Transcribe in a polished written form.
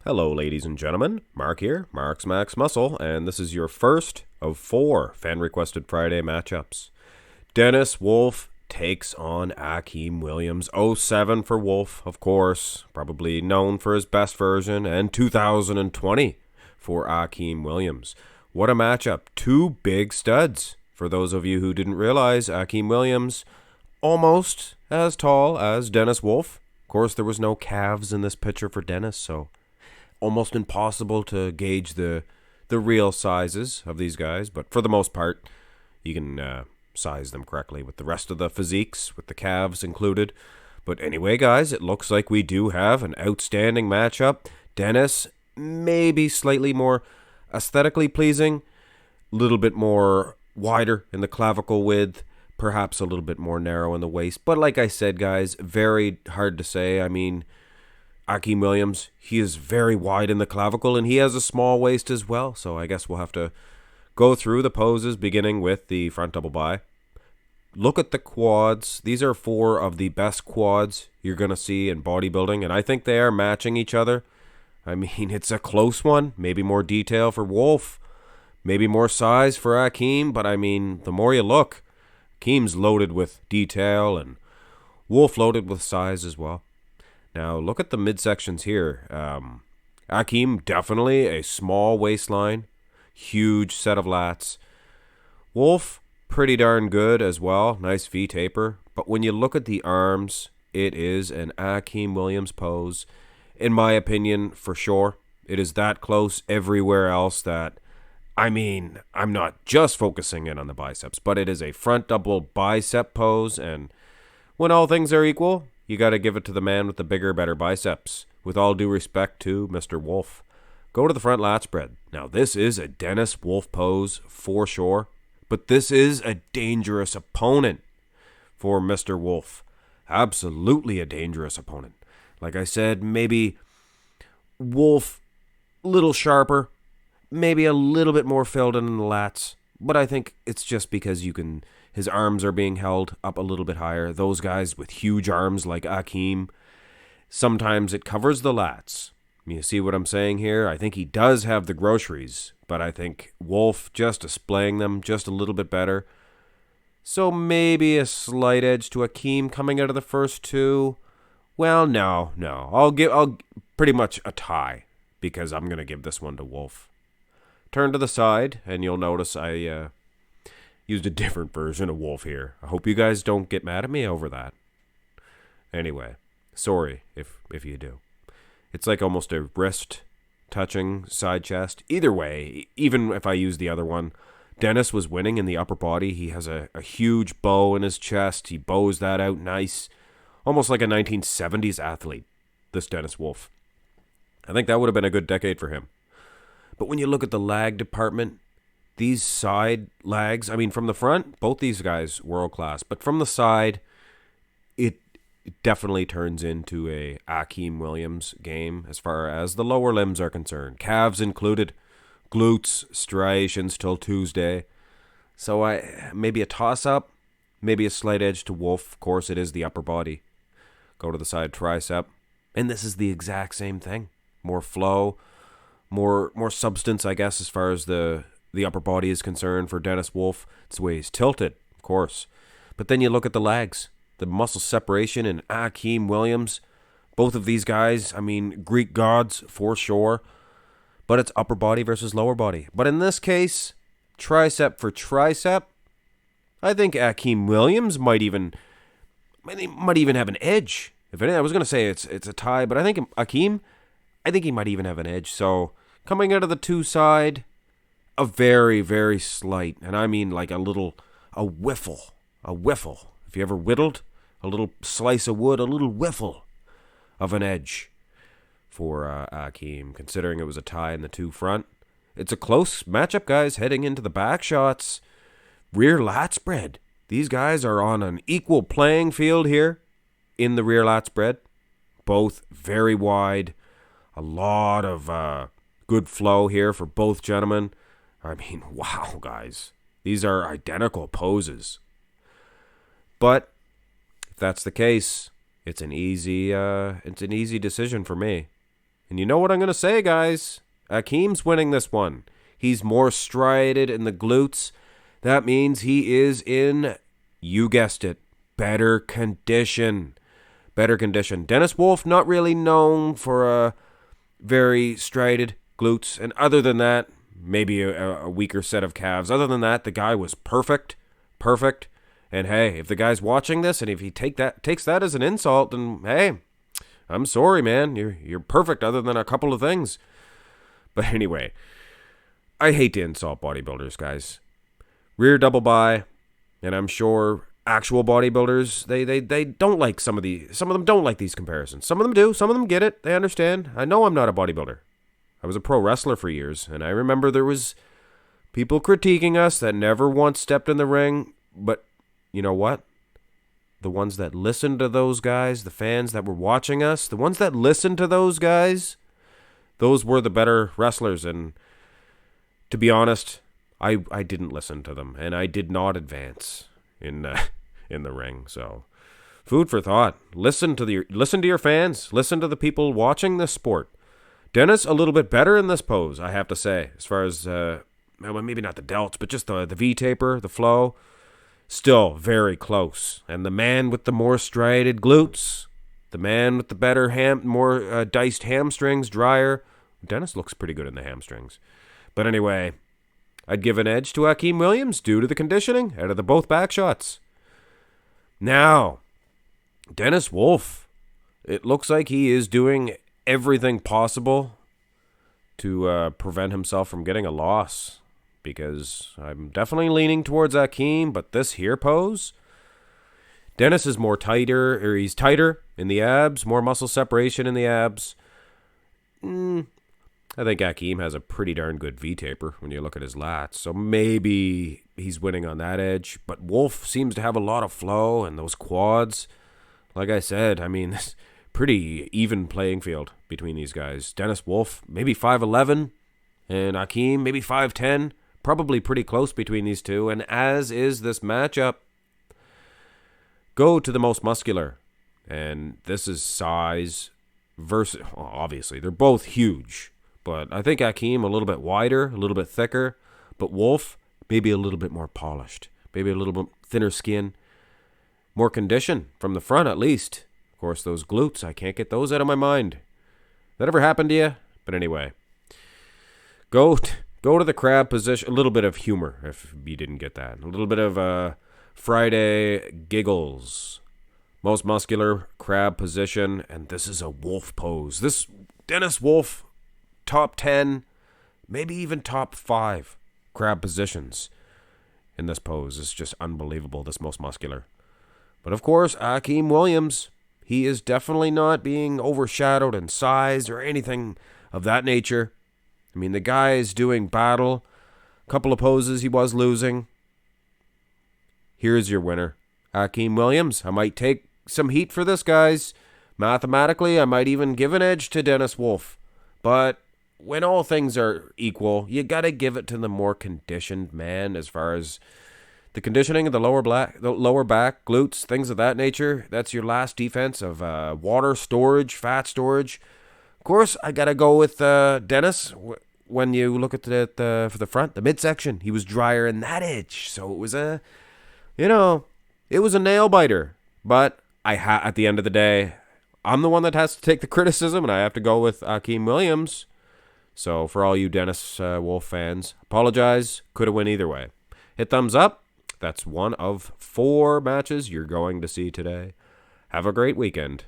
Hello, ladies and gentlemen. Mark here, Mark's Max Muscle, and this is your first of 4 fan-requested Friday matchups. Dennis Wolf takes on Akim Williams. 07 for Wolf, of course, probably known for his best version, and 2020 for Akim Williams. What a matchup. 2 big studs. For those of you who didn't realize, Akim Williams almost as tall as Dennis Wolf. Of course, there was no calves in this picture for Dennis, so almost impossible to gauge the real sizes of these guys, but for the most part, you can size them correctly with the rest of the physiques, with the calves included. But anyway, guys, it looks like we do have an outstanding matchup. Dennis, maybe slightly more aesthetically pleasing, a little bit more wider in the clavicle width, perhaps a little bit more narrow in the waist. But like I said, guys, very hard to say. I mean, Akim Williams, he is very wide in the clavicle, and he has a small waist as well. So I guess we'll have to go through the poses, beginning with the front double bi. Look at the quads. These are 4 of the best quads you're going to see in bodybuilding, and I think they are matching each other. I mean, it's a close one. Maybe more detail for Wolf, maybe more size for Akim, but I mean, the more you look, Akim's loaded with detail, and Wolf loaded with size as well. Now, look at the midsections here. Akim, definitely a small waistline, huge set of lats. Wolf, pretty darn good as well, nice V taper. But when you look at the arms, it is an Akim Williams pose. In my opinion, for sure. It is that close everywhere else that, I mean, I'm not just focusing in on the biceps, but it is a front double bicep pose, and when all things are equal, you got to give it to the man with the bigger, better biceps. With all due respect to Mr. Wolf. Go to the front lat spread. Now, this is a Dennis Wolf pose for sure, but this is a dangerous opponent for Mr. Wolf. Absolutely a dangerous opponent. Like I said, maybe Wolf a little sharper, maybe a little bit more filled in the lats, but I think it's just because his arms are being held up a little bit higher. Those guys with huge arms like Akim, sometimes it covers the lats. You see what I'm saying here? I think he does have the groceries, but I think Wolf just displaying them just a little bit better. So maybe a slight edge to Akim coming out of the first 2. Well, no. I'll pretty much a tie, because I'm going to give this one to Wolf. Turn to the side, and you'll notice I used a different version of Wolf here. I hope you guys don't get mad at me over that. Anyway, sorry if you do. It's like almost a wrist touching side chest. Either way, even if I use the other one, Dennis was winning in the upper body. He has a huge bow in his chest. He bows that out nice. Almost like a 1970s athlete, this Dennis Wolf. I think that would have been a good decade for him. But when you look at the lag department, these side lags, I mean, from the front, both these guys world class. But from the side, it definitely turns into a Akim Williams game as far as the lower limbs are concerned. Calves included, glutes, striations till Tuesday. So maybe a toss-up, maybe a slight edge to Wolf. Of course, it is the upper body. Go to the side tricep. And this is the exact same thing. More flow, more substance, I guess, as far as the upper body is concerned for Dennis Wolf. It's the way he's tilted, of course. But then you look at the legs, the muscle separation in Akim Williams. Both of these guys, I mean, Greek gods for sure. But it's upper body versus lower body. But in this case, tricep for tricep, I think Akim Williams might even have an edge. If anything, I was going to say it's a tie, but I think Akim, I think he might even have an edge. So coming out of the 2 side, a very, very slight, and I mean like a whiffle. If you ever whittled, a little slice of wood, a little whiffle of an edge for Akim, considering it was a tie in the 2 front. It's a close matchup, guys, heading into the back shots. Rear lat spread. These guys are on an equal playing field here in the rear lat spread. Both very wide. A lot of good flow here for both gentlemen. I mean, wow, guys. These are identical poses. But if that's the case, it's an easy decision for me. And you know what I'm going to say, guys? Akim's winning this one. He's more strided in the glutes. That means he is in, you guessed it, better condition. Better condition. Dennis Wolf, not really known for a very strided glutes. And other than that, maybe a weaker set of calves. Other than that, the guy was perfect. Perfect. And hey, if the guy's watching this and if he takes that as an insult, then hey, I'm sorry, man. You're perfect other than a couple of things. But anyway, I hate to insult bodybuilders, guys. Rear double bi, and I'm sure actual bodybuilders, they don't like some of them don't like these comparisons. Some of them do, some of them get it, they understand. I know I'm not a bodybuilder. I was a pro wrestler for years, and I remember there was people critiquing us that never once stepped in the ring, but you know what? The ones that listened to those guys, the fans that were watching us, the ones that listened to those guys, those were the better wrestlers. And to be honest, I didn't listen to them, and I did not advance in the ring. So, food for thought. Listen to your fans. Listen to the people watching this sport. Dennis a little bit better in this pose, I have to say, as far as maybe not the delts, but just the V taper, the flow. Still very close. And the man with the more strided glutes, the man with the better more diced hamstrings, drier. Dennis looks pretty good in the hamstrings. But anyway, I'd give an edge to Akim Williams due to the conditioning out of the both back shots. Now, Dennis Wolf. It looks like he is doing everything possible to prevent himself from getting a loss. Because I'm definitely leaning towards Akim, but this here pose, Dennis is he's tighter in the abs, more muscle separation in the abs. I think Akim has a pretty darn good V-taper when you look at his lats, so maybe he's winning on that edge. But Wolf seems to have a lot of flow, and those quads, like I said, I mean, pretty even playing field between these guys. Dennis Wolf, maybe 5'11", and Akim, maybe 5'10". Probably pretty close between these two, and as is this matchup. Go to the most muscular, and this is size versus, obviously, they're both huge, but I think Akim a little bit wider, a little bit thicker, but Wolf maybe a little bit more polished, maybe a little bit thinner skin, more condition from the front at least. Of course, those glutes, I can't get those out of my mind. That ever happened to you? But anyway, go to the crab position. A little bit of humor, if you didn't get that. A little bit of Friday giggles. Most muscular crab position, and this is a Wolf pose. This Dennis Wolf, top 10, maybe even top 5 crab positions in this pose. It's just unbelievable, this most muscular. But of course, Akim Williams, he is definitely not being overshadowed in size or anything of that nature. I mean, the guy is doing battle. A couple of poses he was losing. Here's your winner, Akim Williams. I might take some heat for this, guys. Mathematically, I might even give an edge to Dennis Wolf. But when all things are equal, you got to give it to the more conditioned man as far as the conditioning of the lower back, glutes, things of that nature. That's your last defense of water storage, fat storage. Of course, I got to go with Dennis. When you look at for the front, the midsection, he was drier in that edge. So it was it was a nail biter. But at the end of the day, I'm the one that has to take the criticism, and I have to go with Akim Williams. So for all you Dennis Wolf fans, apologize. Could have went either way. Hit thumbs up. That's one of 4 matches you're going to see today. Have a great weekend.